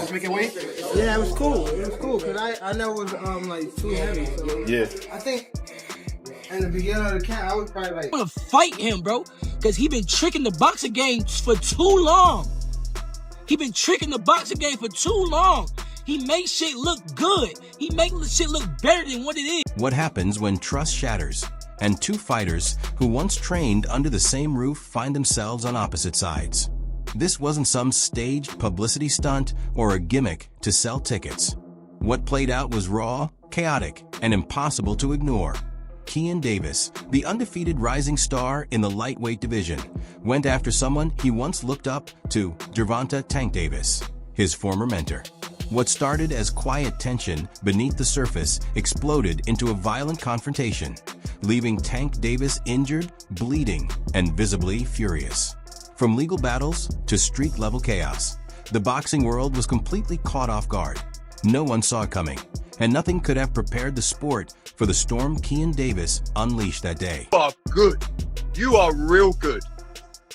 just making weight? Yeah, it was cool. It was cool because I know it was like too heavy. So Yeah. I think in the beginning of the camp, I was probably like, I want to fight him, bro, because he been tricking the boxing game for too long. He been tricking the boxing game for too long. He makes shit look good. He makes shit look better than what it is. What happens when trust shatters and two fighters who once trained under the same roof find themselves on opposite sides? This wasn't some staged publicity stunt or a gimmick to sell tickets. What played out was raw, chaotic, and impossible to ignore. Keyshawn Davis, the undefeated rising star in the lightweight division, went after someone he once looked up to, Gervonta "Tank" Davis, his former mentor. What started as quiet tension beneath the surface exploded into a violent confrontation, leaving Tank Davis injured, bleeding, and visibly furious. From legal battles to street-level chaos, the boxing world was completely caught off guard. No one saw it coming, and nothing could have prepared the sport for the storm Keyshawn Davis unleashed that day. You are good. You are real good.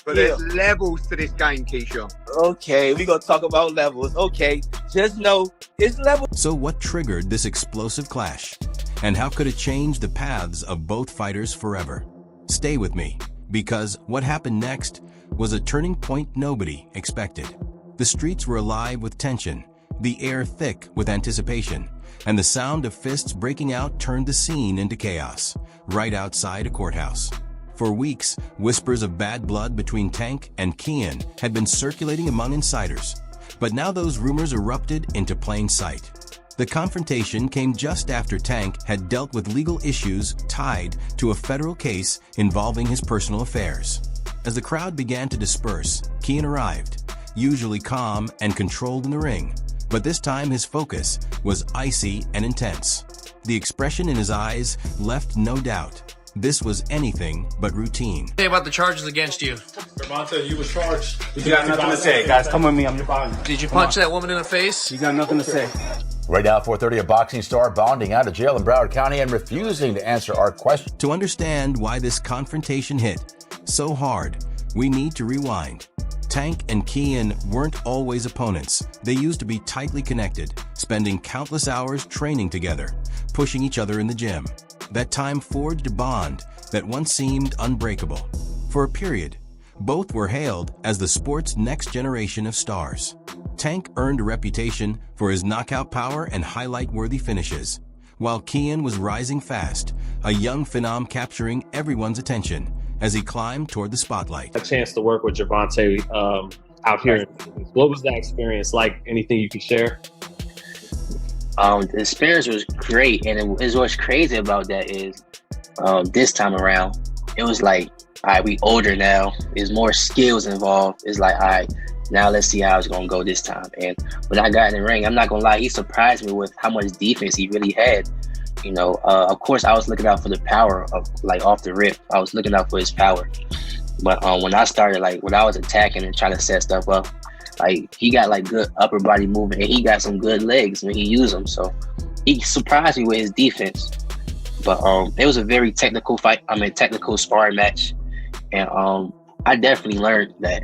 But there's levels to this game, Keyshawn. Okay, we gonna talk about levels. Okay, just know it's levels. So what triggered this explosive clash? And how could it change the paths of both fighters forever? Stay with me, because what happened next was a turning point nobody expected. The streets were alive with tension, the air thick with anticipation, and the sound of fists breaking out turned the scene into chaos, right outside a courthouse. For weeks, whispers of bad blood between Tank and Keyshawn had been circulating among insiders, but now those rumors erupted into plain sight. The confrontation came just after Tank had dealt with legal issues tied to a federal case involving his personal affairs. As the crowd began to disperse, Keyshawn arrived, usually calm and controlled in the ring, but this time his focus was icy and intense. The expression in his eyes left no doubt. This was anything but routine. Say about the charges against you. Gervonta, you was charged. You got nothing to say, guys. Come with me. I'm your bond. Did you punch that woman in the face? You got nothing to say. Right now, 4:30, a boxing star bonding out of jail in Broward County and refusing to answer our questions. To understand why this confrontation hit so hard, we need to rewind. Tank and Keyshawn weren't always opponents. They used to be tightly connected, spending countless hours training together, pushing each other in the gym. That time forged a bond that once seemed unbreakable. For a period, both were hailed as the sport's next generation of stars. Tank earned a reputation for his knockout power and highlight-worthy finishes, while Keyshawn was rising fast, a young phenom capturing everyone's attention as he climbed toward the spotlight. A chance to work with Gervonta out here. What was that experience like? Anything you could share? The experience was great, and what's crazy about that is this time around, it was like, all right, we older now. There's more skills involved. It's like, all right, now let's see how it's gonna go this time. And when I got in the ring, I'm not gonna lie, he surprised me with how much defense he really had. You know, of course, I was looking out for the power of, like, off the rip. I was looking out for his power. But when I started, like, when I was attacking and trying to set stuff up, like, he got, like, good upper body movement, and he got some good legs when he used them. So he surprised me with his defense. But it was a very technical fight. Technical sparring match. And I definitely learned that,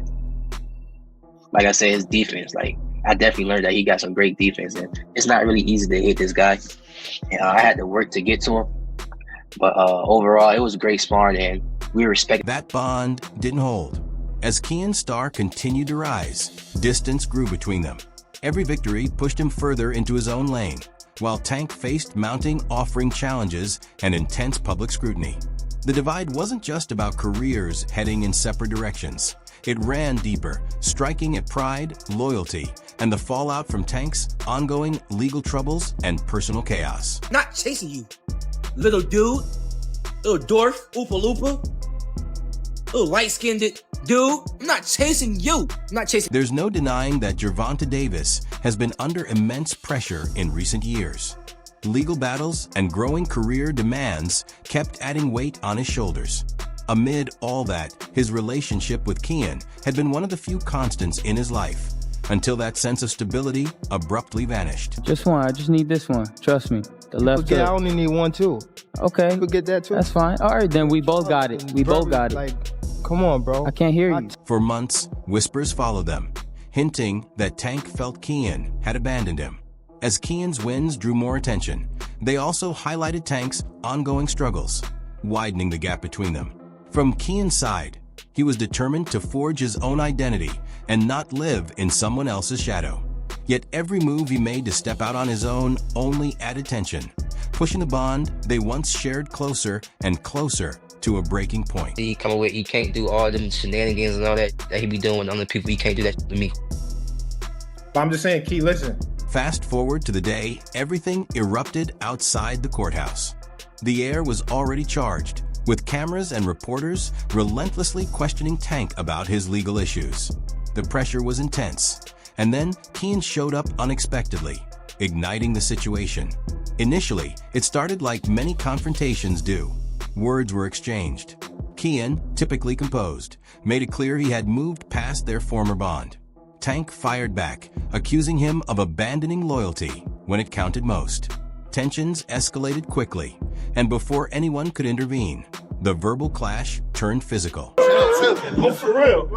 like I said, his defense. Like, I definitely learned that he got some great defense. And it's not really easy to hit this guy. And I had to work to get to him. But overall, it was great sparring, and we respect. That bond didn't hold. As Keyshawn's star continued to rise, distance grew between them. Every victory pushed him further into his own lane, while Tank faced mounting off-ring challenges and intense public scrutiny. The divide wasn't just about careers heading in separate directions. It ran deeper, striking at pride, loyalty, and the fallout from Tank's ongoing legal troubles and personal chaos. Not chasing you, little dude, little dwarf, Oopa Loopa, little light-skinned dude. I'm not chasing you. I'm not chasing. There's no denying that Gervonta Davis has been under immense pressure in recent years. Legal battles and growing career demands kept adding weight on his shoulders. Amid all that, his relationship with Keyshawn had been one of the few constants in his life, until that sense of stability abruptly vanished. Just one. I just need this one. Trust me. The left hook. I only need one too. Okay. You could get that too. That's fine. All right, then we both got it. We both got it. Like, come on, bro. I can't hear you. For months, whispers followed them. hinting that Tank felt Keyshawn had abandoned him. As Keyshawn's wins drew more attention, they also highlighted Tank's ongoing struggles, widening the gap between them. From Keyshawn's side, he was determined to forge his own identity and not live in someone else's shadow. Yet every move he made to step out on his own only added tension, pushing the bond they once shared closer and closer to a breaking point. He come with, he can't do all them shenanigans and all that he be doing with other people. He can't do that to me. But I'm just saying, Key, listen. Fast forward to the day everything erupted outside the courthouse. The air was already charged, with cameras and reporters relentlessly questioning Tank about his legal issues. The pressure was intense, and then Keyshawn showed up unexpectedly, igniting the situation. Initially, it started like many confrontations do. Words were exchanged. Keyshawn, typically composed, made it clear he had moved past their former bond. Tank fired back, accusing him of abandoning loyalty when it counted most. Tensions escalated quickly, and before anyone could intervene, the verbal clash turned physical. Oh, for real?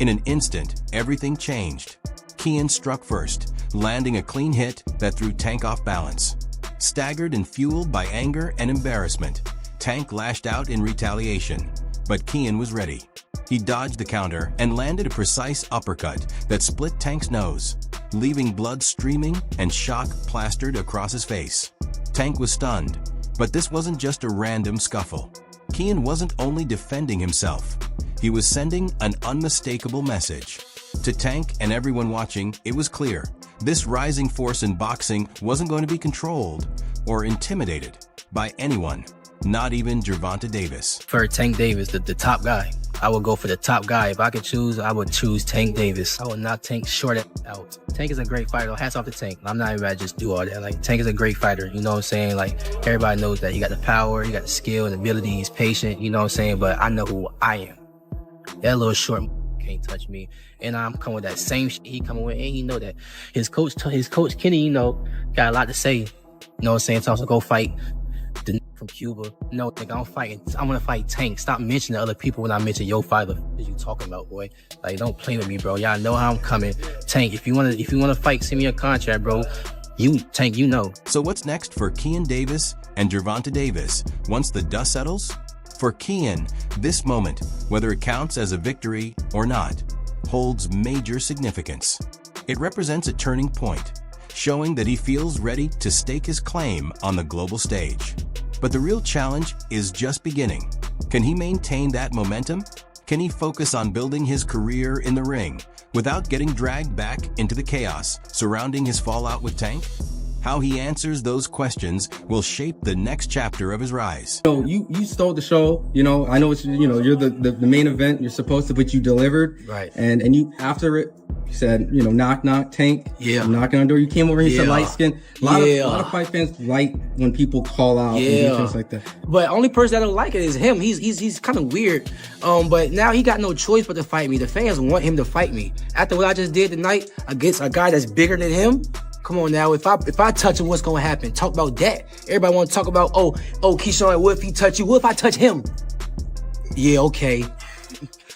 In an instant, everything changed. Keyshawn struck first, landing a clean hit that threw Tank off balance. Staggered and fueled by anger and embarrassment, Tank lashed out in retaliation, but Keyshawn was ready. He dodged the counter and landed a precise uppercut that split Tank's nose, leaving blood streaming and shock plastered across his face. Tank was stunned, but this wasn't just a random scuffle. Keyshawn wasn't only defending himself, he was sending an unmistakable message. To Tank and everyone watching, it was clear. This rising force in boxing wasn't going to be controlled or intimidated by anyone, not even Gervonta Davis. For Tank Davis, the top guy, I would go for the top guy. If I could choose, I would choose Tank Davis. I would not Tank short it out. Tank is a great fighter. Hats off to Tank. I'm not even about to just do all that. Like, Tank is a great fighter. You know what I'm saying? Like, everybody knows that. He got the power, he got the skill and ability, he's patient. You know what I'm saying? But I know who I am. That little short can't touch me. And I'm coming with that same shit he coming with. And he know that. His coach Kenny, you know, got a lot to say. You know what I'm saying? So go fight the from Cuba. No, nigga, I'm gonna fight Tank. Stop mentioning other people when I mention your fighter. What you talking about, boy? Like, don't play with me, bro. Y'all know how I'm coming. Tank, if you wanna fight, send me a contract, bro. Tank, you know. So what's next for Keyshawn Davis and Gervonta Davis once the dust settles? For Keyshawn, this moment, whether it counts as a victory or not, holds major significance. It represents a turning point, showing that he feels ready to stake his claim on the global stage. But the real challenge is just beginning. Can he maintain that momentum? Can he focus on building his career in the ring without getting dragged back into the chaos surrounding his fallout with Tank? How he answers those questions will shape the next chapter of his rise. So you stole the show, you know. I know it's, you know, you're the main event. You're supposed to, but you delivered. Right. And you, after it, you said, you know, knock, knock, Tank. Yeah. I'm knocking on the door. You came over and you said light skin. A lot of fight fans like when people call out and do things like that. But only person that don't like it is him. He's kind of weird. But now he got no choice but to fight me. The fans want him to fight me. After what I just did tonight against a guy that's bigger than him. Come on now, if I touch him, what's gonna happen? Talk about that. Everybody wanna talk about, oh, Keyshawn, what if he touch you? What if I touch him? Yeah, okay.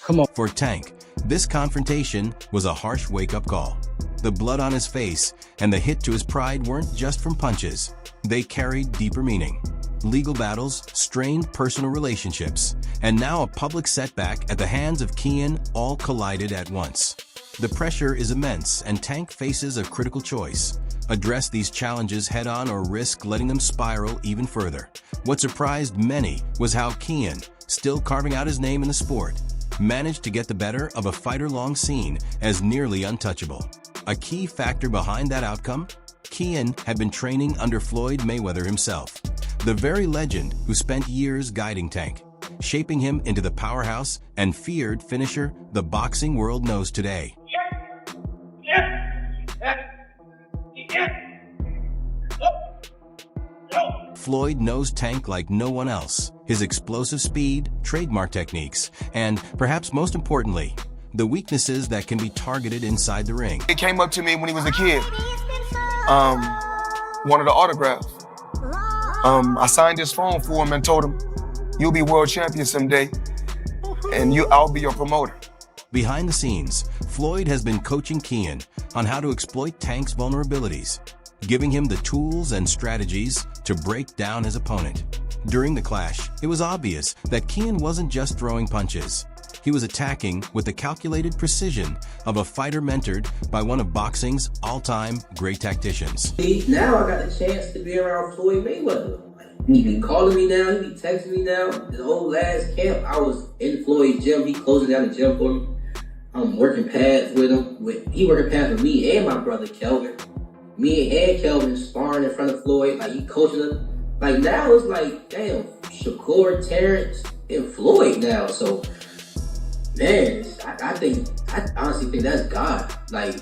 Come on. For Tank, this confrontation was a harsh wake-up call. The blood on his face and the hit to his pride weren't just from punches. They carried deeper meaning. Legal battles, strained personal relationships, and now a public setback at the hands of Keyshawn all collided at once. The pressure is immense, and Tank faces a critical choice. Address these challenges head-on or risk letting them spiral even further. What surprised many was how Keyshawn, still carving out his name in the sport, managed to get the better of a fighter long seen as nearly untouchable. A key factor behind that outcome? Keyshawn had been training under Floyd Mayweather himself, the very legend who spent years guiding Tank, shaping him into the powerhouse and feared finisher the boxing world knows today. Floyd knows Tank like no one else. His explosive speed, trademark techniques, and perhaps most importantly, the weaknesses that can be targeted inside the ring. He came up to me when he was a kid. Wanted an autograph. I signed his phone for him and told him, "You'll be world champion someday." and I'll be your promoter. Behind the scenes, Floyd has been coaching Keyshawn on how to exploit Tank's vulnerabilities, giving him the tools and strategies to break down his opponent. During the clash, it was obvious that Keyshawn wasn't just throwing punches. He was attacking with the calculated precision of a fighter mentored by one of boxing's all-time great tacticians. Now I got the chance to be around Floyd Mayweather. He be calling me now, he be texting me now. The whole last camp, I was in Floyd's gym. He closing down the gym for me. I'm working pads with him. He working pads with me and my brother Kelvin. Me and Kelvin sparring in front of Floyd. Like, he coaching him. Like, now it's like, damn, Shakur, Terrence, and Floyd now. So, man, I honestly think that's God. Like,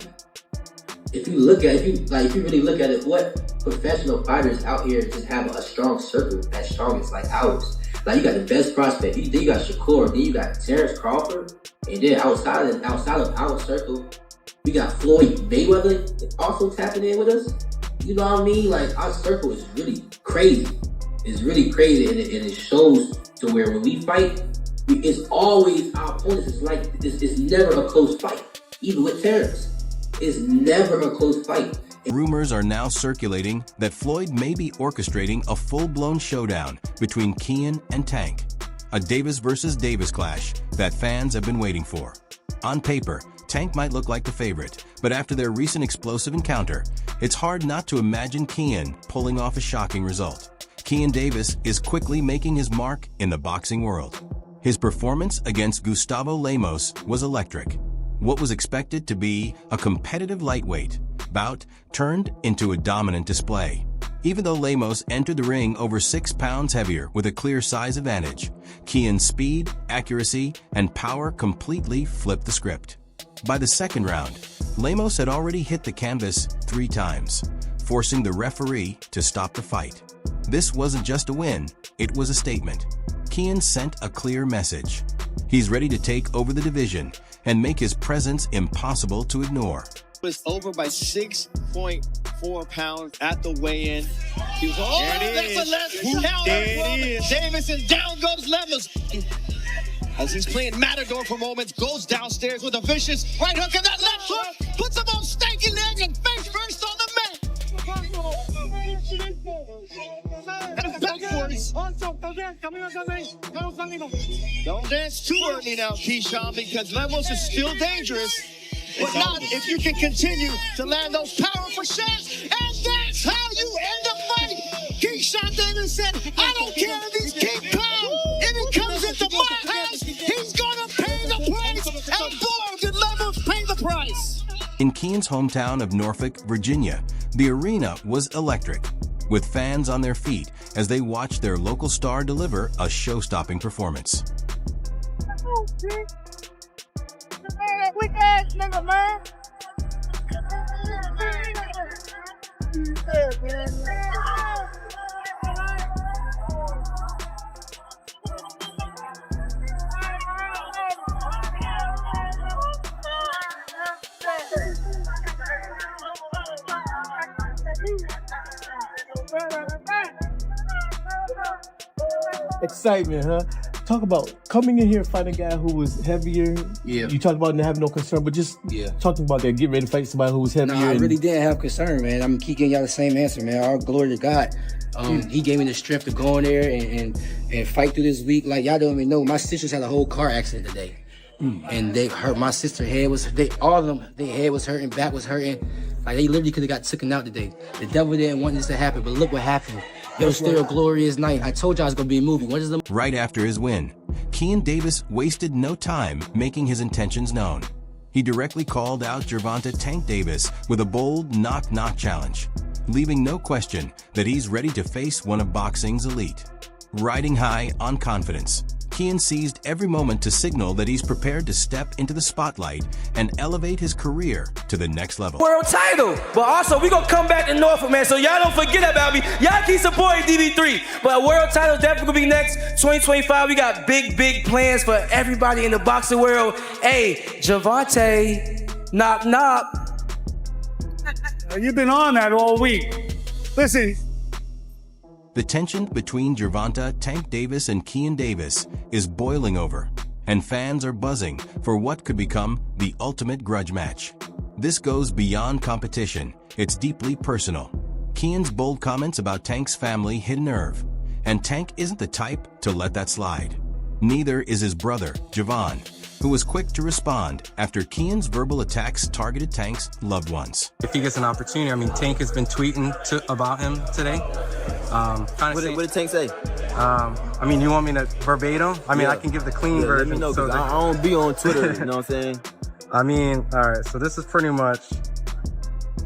if you really look at it, what professional fighters out here just have a strong circle as strong as like ours. Like, you got the best prospect. Then you got Shakur. Then you got Terrence Crawford. And then outside of our circle, we got Floyd Mayweather also tapping in with us. You know what I mean? Like, our circle is really crazy. It's really crazy, and it shows to where when we fight, it's always our opponents. It's like it's never a close fight. Even with Terrence, it's never a close fight. Rumors are now circulating that Floyd may be orchestrating a full-blown showdown between Keyshawn and Tank, a Davis versus Davis clash that fans have been waiting for. On paper, Tank might look like the favorite, but after their recent explosive encounter, it's hard not to imagine Keyshawn pulling off a shocking result. Keyshawn Davis is quickly making his mark in the boxing world. His performance against Gustavo Lemos was electric. What was expected to be a competitive lightweight bout turned into a dominant display. Even though Lemos entered the ring over 6 pounds heavier with a clear size advantage, Keyshawn's speed, accuracy, and power completely flipped the script. By the second round, Lemos had already hit the canvas 3 times, forcing the referee to stop the fight. This wasn't just a win, it was a statement. Keyshawn sent a clear message. He's ready to take over the division and make his presence impossible to ignore. Was over by 6.4 pounds at the weigh-in. He was that's a left counter. Davis, and down goes Lemos. As he's playing Matador for moments, goes downstairs with a vicious right hook, and that left hook puts him on stanky leg and face first on the mat. And backwards. Don't dance too early now, Keyshawn, because Lemos is still dangerous. But not if you can continue to land those powerful shots. And that's how you end the fight. Keyshawn Davis said, I don't care if he's King Kong. If he comes into my house, he's going to pay the price. And boy, did Lemos pay the price. In Keyshawn's hometown of Norfolk, Virginia, the arena was electric, with fans on their feet as they watched their local star deliver a show-stopping performance. Quick ass nigga, man. Excitement, huh? Talk about coming in here fighting a guy who was heavier. Yeah. You talked about not having no concern, but just talking about that, getting ready to fight somebody who was heavier. No, I really didn't have concern, man. I'm keep giving y'all the same answer, man. All glory to God. He gave me the strength to go in there and fight through this week. Like, y'all don't even know, my sisters had a whole car accident today. And they hurt. My sister's head was, all of them, their head was hurting, back was hurting. Like, they literally could have got taken out today. The devil didn't want this to happen, but look what happened. It was still a glorious night. I told y'all it's gonna be a movie. What is the... Right after his win, Keyshawn Davis wasted no time making his intentions known. He directly called out Gervonta Tank Davis with a bold knock-knock challenge, leaving no question that he's ready to face one of boxing's elite. Riding high on confidence, Keyshawn seized every moment to signal that he's prepared to step into the spotlight and elevate his career to the next level. World title, but also we gonna come back to Norfolk, man, so y'all don't forget about me. Y'all keep supporting DB3, but world title definitely gonna be next 2025. We got big plans for everybody in the boxing world. Hey, Gervonta, knock knock. You've been on that all week. Listen. The tension between Gervonta Tank Davis and Keyshawn Davis is boiling over, and fans are buzzing for what could become the ultimate grudge match. This goes beyond competition. It's deeply personal. Kian's bold comments about Tank's family hit a nerve, and Tank isn't the type to let that slide. Neither is his brother, Gervonta, who was quick to respond after Kian's verbal attacks targeted Tank's loved ones. If he gets an opportunity, I mean, Tank has been tweeting about him today. What did Tank say? I mean, you want me to verbatim? I mean, I can give the clean version. Let me know, because I don't be on Twitter, you know what I'm saying? I mean, all right, so this is pretty much,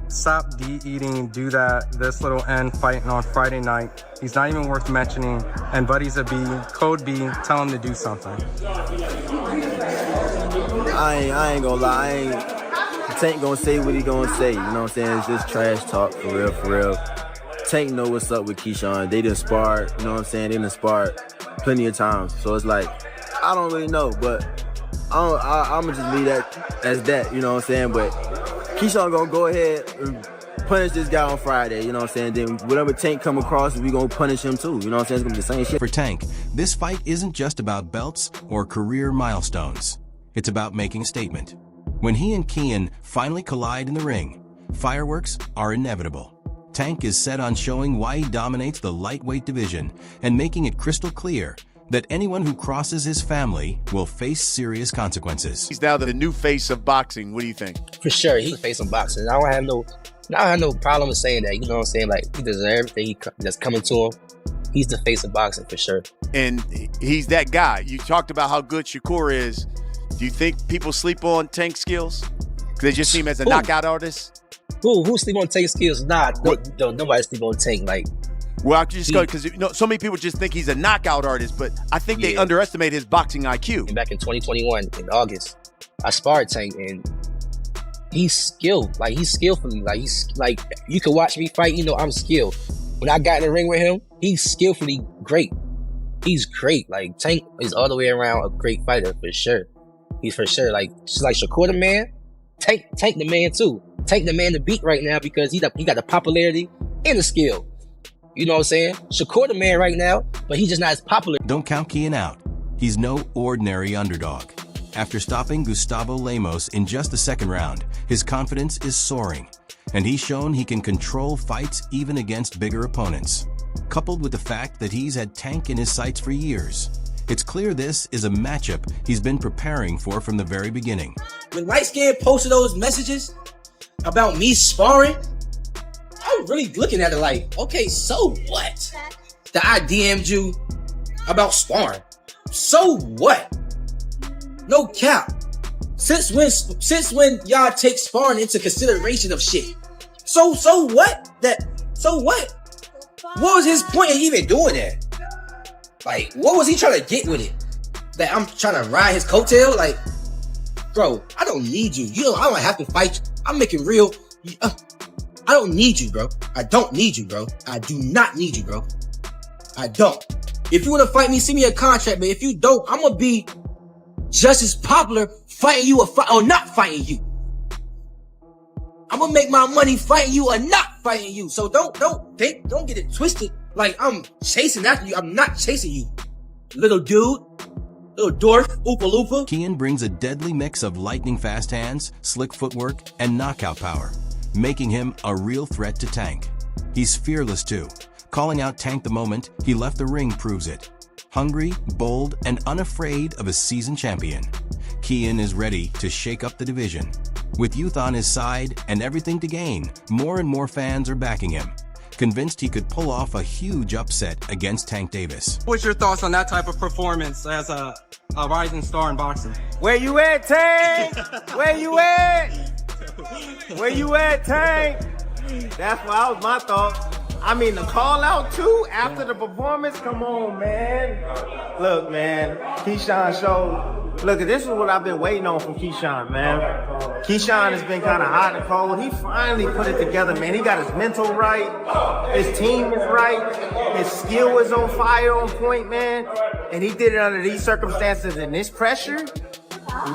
stop eating, do that, this little N fighting on Friday night. He's not even worth mentioning. And Buddy's a B, code B, tell him to do something. I ain't gonna lie, Tank gonna say what he gonna say, you know what I'm saying? It's just trash talk, for real, for real. Tank know what's up with Keyshawn. They done sparred, you know what I'm saying? They done sparred plenty of times. So it's like, I don't really know, but I'm gonna just leave that as that, you know what I'm saying? But Keyshawn gonna go ahead and punish this guy on Friday, you know what I'm saying? Then whatever Tank come across, we gonna punish him too, you know what I'm saying? It's gonna be the same shit. For Tank, this fight isn't just about belts or career milestones. It's about making a statement. When he and Kian finally collide in the ring, fireworks are inevitable. Tank is set on showing why he dominates the lightweight division and making it crystal clear that anyone who crosses his family will face serious consequences. He's now the new face of boxing. What do you think? For sure, he's the face of boxing. I don't have no problem with saying that. You know what I'm saying? Like, he deserves everything that's coming to him. He's the face of boxing for sure. And he's that guy. You talked about how good Shakur is. Do you think people sleep on Tank's skills? They just see him as a knockout artist? Who sleep on Tank's skills? Nah, nobody sleep on Tank. Like, well, I just go because so many people just think he's a knockout artist, but I think they underestimate his boxing IQ. And back in 2021, in August, I sparred Tank, and he's skilled. Like, he's skillfully. Like, he's like, you can watch me fight. You know, I'm skilled. When I got in the ring with him, he's skillfully great. He's great. Like, Tank is all the way around a great fighter for sure. He's for sure like Shakur the man. Tank the man too. Tank the man to beat right now because he got the popularity and the skill. You know what I'm saying? Shakur the man right now, but he's just not as popular. Don't count Kian out. He's no ordinary underdog. After stopping Gustavo Lemos in just the second round, his confidence is soaring, and he's shown he can control fights even against bigger opponents. Coupled with the fact that he's had Tank in his sights for years, it's clear this is a matchup he's been preparing for from the very beginning. When Light Skin posted those messages about me sparring, I was really looking at it like, okay, so what? That I DM'd you about sparring. So what? No cap. Since when y'all take sparring into consideration of shit? So what? So what? What was his point in even doing that? Like, what was he trying to get with it? That I'm trying to ride his coattail? Like, bro, I don't need you. I don't have to fight you. I'm making real. I don't need you, bro. I don't need you, bro. I do not need you, bro. I don't. If you want to fight me, send me a contract, but if you don't, I'm going to be just as popular fighting you or not fighting you. I'm going to make my money fighting you or not fighting you. So don't get it twisted. Like, I'm chasing after you. I'm not chasing you. Little dude. Little dwarf. Oopa loopa. Kian brings a deadly mix of lightning-fast hands, slick footwork, and knockout power, making him a real threat to Tank. He's fearless, too. Calling out Tank the moment he left the ring proves it. Hungry, bold, and unafraid of a seasoned champion, Kian is ready to shake up the division. With youth on his side and everything to gain, more and more fans are backing him, convinced he could pull off a huge upset against Tank Davis. What's your thoughts on that type of performance as a rising star in boxing? Where you at, Tank? Where you at? Where you at, Tank? That's what was my thought. I mean, the call out too after the performance. Come on, man. Look, man. Keyshawn showed. Look, this is what I've been waiting on from Keyshawn, man. Keyshawn has been kind of hot and cold. He finally put it together, man. He got his mental right. His team is right. His skill is on fire, on point, man. And he did it under these circumstances and this pressure.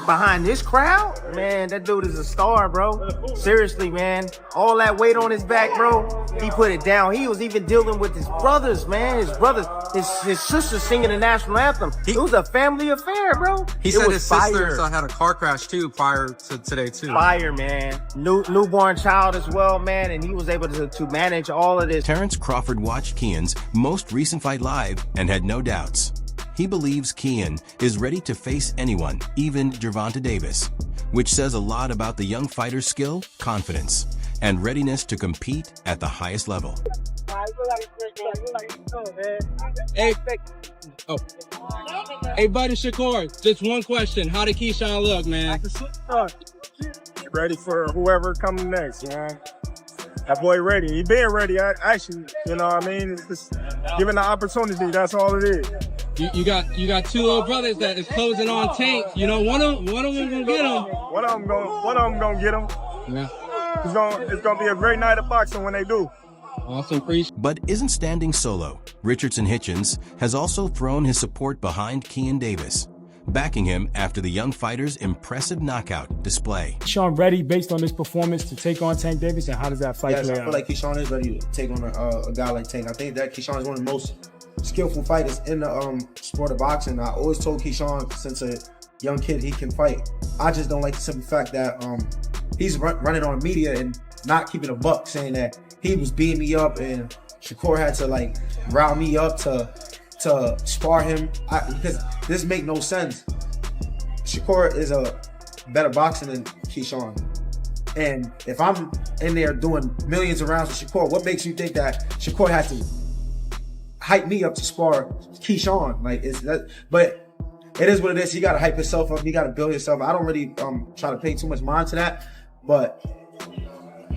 behind this crowd, man, that dude is a star, bro. Seriously, man. All that weight on his back, bro, he put it down. He was even dealing with his brothers, man. His brothers, his sister singing the national anthem. It was a family affair, bro. He said his sister had a car crash too prior to today too. Fire, man. Newborn child as well, man, and he was able to manage all of this. Terrence Crawford watched Keyshawn's most recent fight live and had no doubts. He believes Keyshawn is ready to face anyone, even Gervonta Davis, which says a lot about the young fighter's skill, confidence, and readiness to compete at the highest level. Hey, buddy Shakur, just one question. How did Keyshawn look, man? Ready for whoever comes next, man. That boy ready. He been ready, actually. You know what I mean? It's just given the opportunity. That's all it is. You got two little brothers that is closing on Tank. You know, one of them gonna get him. One of them gonna get him. Yeah. It's gonna be a great night of boxing when they do. Awesome, preach. But isn't standing solo. Richardson Hitchens has also thrown his support behind Keyshawn Davis, backing him after the young fighter's impressive knockout display. Keyshawn ready based on this performance to take on Tank Davis, and how does that fight play out? I feel like Keyshawn is ready to take on a guy like Tank. I think that Keyshawn is one of the most skillful fighters in the sport of boxing. I always told Keyshawn since a young kid he can fight. I just don't like the simple fact that he's running on media and not keeping a buck, saying that he was beating me up and Shakur had to like rile me up to spar him, because this make no sense. Shakur is a better boxer than Keyshawn, and if I'm in there doing millions of rounds with Shakur, what makes you think that Shakur has to hype me up to spar Keyshawn? Like, it's that, but it is what it is. He got to hype himself up. He got to build himself. I don't really try to pay too much mind to that, but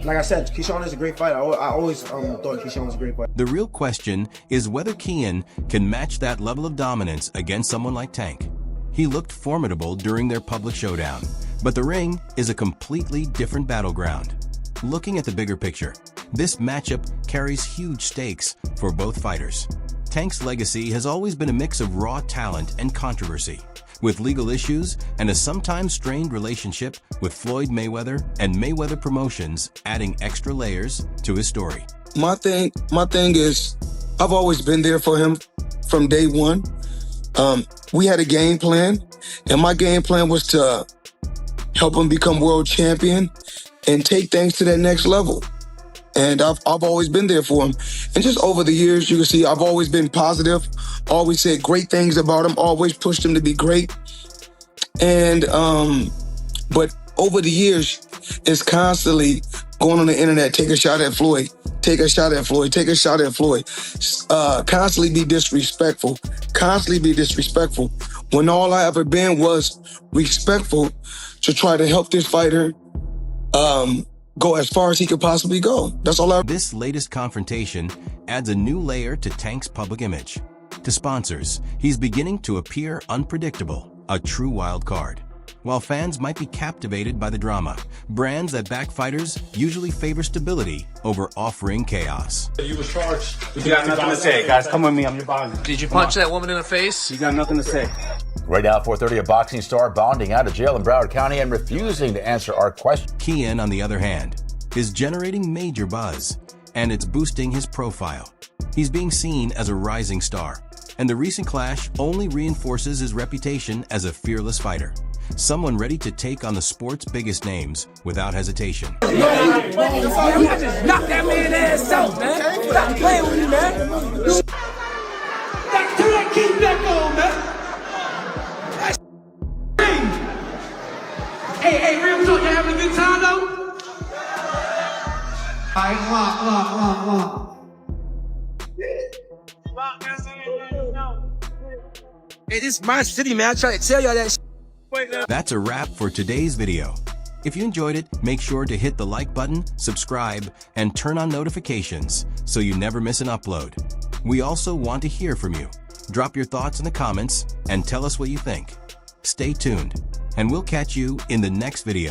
like I said, Keyshawn is a great fighter. I always thought Keyshawn was a great fighter. The real question is whether Keyshawn can match that level of dominance against someone like Tank. He looked formidable during their public showdown, but the ring is a completely different battleground. Looking at the bigger picture, this matchup carries huge stakes for both fighters. Tank's legacy has always been a mix of raw talent and controversy, with legal issues and a sometimes strained relationship with Floyd Mayweather and Mayweather Promotions adding extra layers to his story. My thing is, I've always been there for him from day one. We had a game plan, and my game plan was to help him become world champion and take things to that next level. And I've always been there for him. And just over the years, you can see I've always been positive, always said great things about him, always pushed him to be great. And, but over the years, it's constantly going on the internet, take a shot at Floyd, take a shot at Floyd, take a shot at Floyd. Constantly be disrespectful, when all I ever been was respectful to try to help this fighter go as far as he could possibly go. That's all. This latest confrontation adds a new layer to Tank's public image. To sponsors, he's beginning to appear unpredictable, a true wild card. While fans might be captivated by the drama, brands that back fighters usually favor stability over off-ring chaos. You was charged. You got nothing to say, guys. Come with me. I'm your boss. Did you punch that woman in the face? You got nothing to say. Right now, 4:30, a boxing star bonding out of jail in Broward County and refusing to answer our question. Keyshawn, on the other hand, is generating major buzz, and it's boosting his profile. He's being seen as a rising star, and the recent clash only reinforces his reputation as a fearless fighter. Someone ready to take on the sport's biggest names without hesitation. Knock that man ass out, man. Stop playing with me, man. Keep that going, man. Hey, real talk, you having a good time though? Alright, Hey, this is my city, man. I try to tell y'all that shit. That's a wrap for today's video. If you enjoyed it, make sure to hit the like button, subscribe, and turn on notifications so you never miss an upload. We also want to hear from you. Drop your thoughts in the comments and tell us what you think. Stay tuned, and we'll catch you in the next video.